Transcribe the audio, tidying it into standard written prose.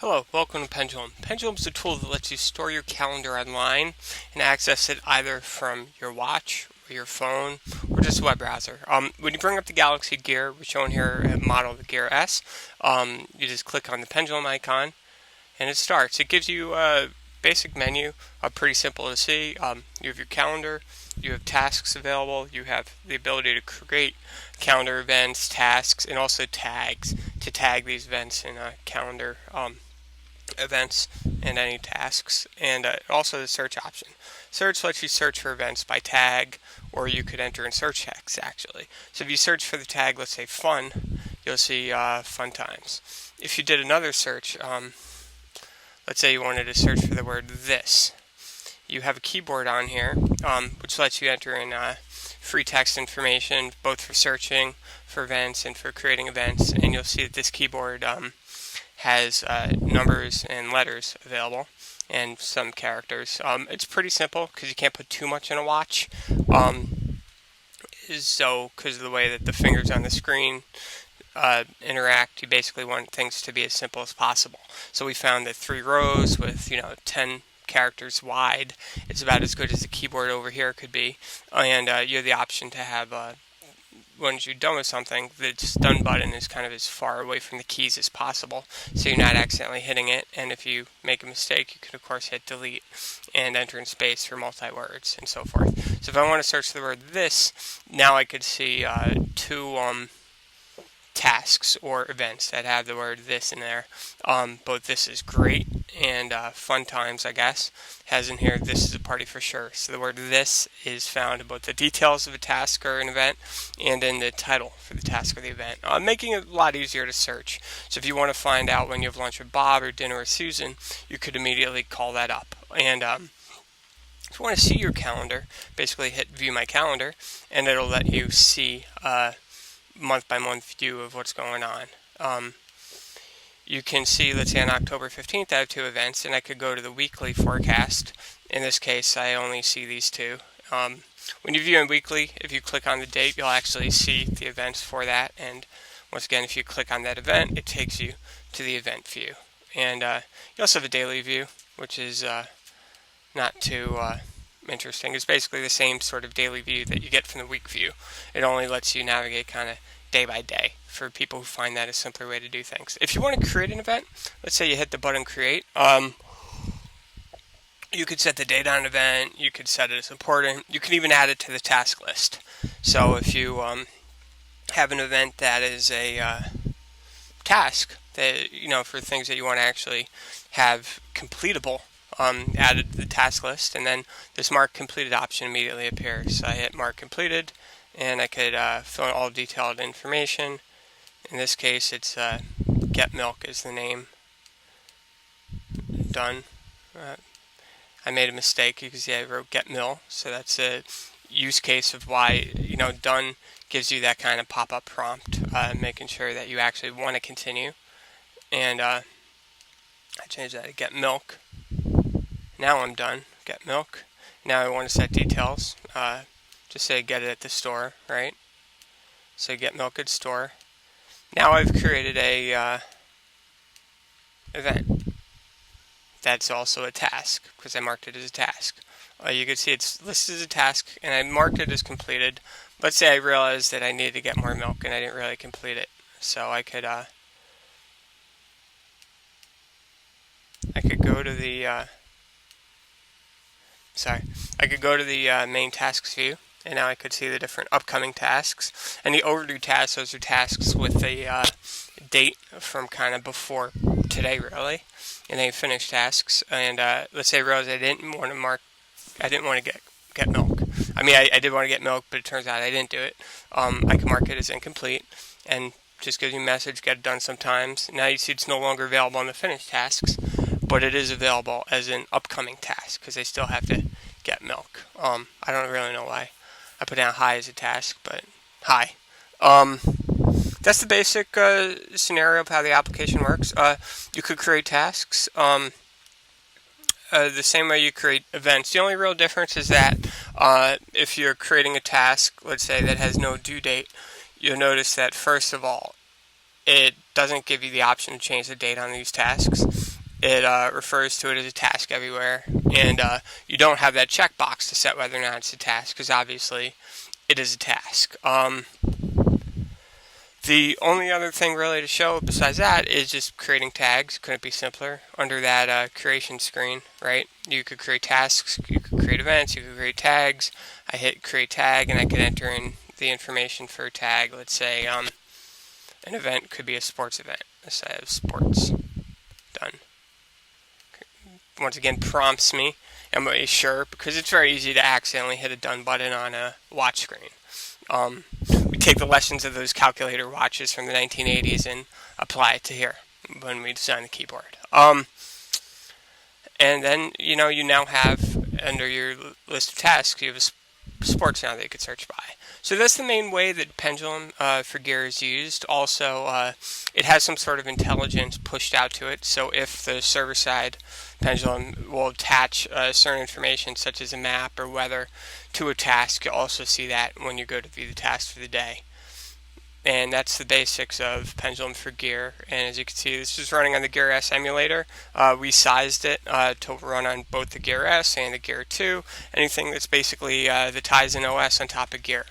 Hello, welcome to Pendulum. Pendulum is a tool that lets you store your calendar online and access it either from your watch or your phone or just a web browser. When you bring up the Galaxy Gear, we're showing here a model, the Gear S, you just click on the Pendulum icon and it starts. It gives you a basic menu, pretty simple to see. You have your calendar, you have tasks available, you have the ability to create calendar events, tasks, and also tags to tag these events in a calendar events and any tasks, and also the search option. Search lets you search for events by tag, or you could enter in search text actually. So if you search for the tag, let's say fun, you'll see fun times. If you did another search, let's say you wanted to search for the word this, you have a keyboard on here, which lets you enter in free text information, both for searching for events and for creating events, and you'll see that this keyboard has numbers and letters available and some characters. It's pretty simple because you can't put too much in a watch. So because of the way that the fingers on the screen interact, you basically want things to be as simple as possible. So we found that 3 rows with 10 characters wide is about as good as the keyboard over here could be, and you have the option to have once you're done with something, the done button is kind of as far away from the keys as possible, so you're not accidentally hitting it. And if you make a mistake, you can of course hit delete and enter in space for multi-words and so forth. So if I want to search the word this, now I could see 2 tasks or events that have the word this in there. Both this is great and fun times, I guess, has in here this is a party for sure. So the word this is found in both the details of a task or an event and in the title for the task or the event, making it a lot easier to search. So if you want to find out when you have lunch with Bob or dinner with Susan, you could immediately call that up. And if you want to see your calendar, basically hit view my calendar and it'll let you see month by month view of what's going on. You can see, let's say on October 15th I have 2 events, and I could go to the weekly forecast. In this case I only see these 2. When you view in weekly, if you click on the date, you'll actually see the events for that, and once again if you click on that event, it takes you to the event view. And you also have a daily view, which is not too interesting. It's basically the same sort of daily view that you get from the week view. It only lets you navigate kind of day by day for people who find that a simpler way to do things. If you want to create an event, let's say you hit the button create, you could set the date on an event, you could set it as important, you can even add it to the task list. So if you have an event that is a task that, for things that you want to actually have completable, added to the task list, and then this mark completed option immediately appears. So I hit mark completed, and I could fill in all detailed information. In this case, it's get milk is the name. Done. I made a mistake. You can see I wrote get mil, so that's a use case of why done gives you that kind of pop-up prompt, making sure that you actually want to continue. And I changed that to get milk. Now I'm done. Get milk. Now I want to set details. Just say get it at the store, right? So get milk at store. Now I've created a event. That's also a task because I marked it as a task. You can see it's listed as a task and I marked it as completed. Let's say I realized that I needed to get more milk and I didn't really complete it. So I could go to the I could go to the main tasks view, and now I could see the different upcoming tasks. And the overdue tasks, those are tasks with the date from kind of before today, really. And then finished tasks. And let's say I realized I didn't want to get milk. I mean, I did want to get milk, but it turns out I didn't do it. I can mark it as incomplete, and just gives you a message, get it done sometimes. Now you see it's no longer available on the finished tasks, but it is available as an upcoming task because they still have to get milk. I don't really know why I put down hi as a task, but hi. That's the basic scenario of how the application works. You could create tasks the same way you create events. The only real difference is that if you're creating a task, let's say that has no due date, you'll notice that first of all, it doesn't give you the option to change the date on these tasks. It refers to it as a task everywhere, and you don't have that checkbox to set whether or not it's a task, because obviously it is a task. The only other thing really to show besides that is just creating tags. Couldn't be simpler. Under that creation screen, right? You could create tasks, you could create events, you could create tags. I hit create tag and I could enter in the information for a tag. Let's say an event could be a sports event. Let's say I have sports. Done. Once again, prompts me. I'm really sure because it's very easy to accidentally hit a done button on a watch screen. We take the lessons of those calculator watches from the 1980s and apply it to here when we design the keyboard. And then, you now have under your list of tasks, you have a sports now that you could search by. So that's the main way that Pendulum for gear is used. Also, it has some sort of intelligence pushed out to it. So if the server-side Pendulum will attach certain information, such as a map or weather, to a task, you'll also see that when you go to view the task for the day. And that's the basics of Pendulum for gear. And as you can see, this is running on the Gear S emulator. We sized it to run on both the Gear S and the Gear 2. Anything that's basically the Tizen OS on top of gear.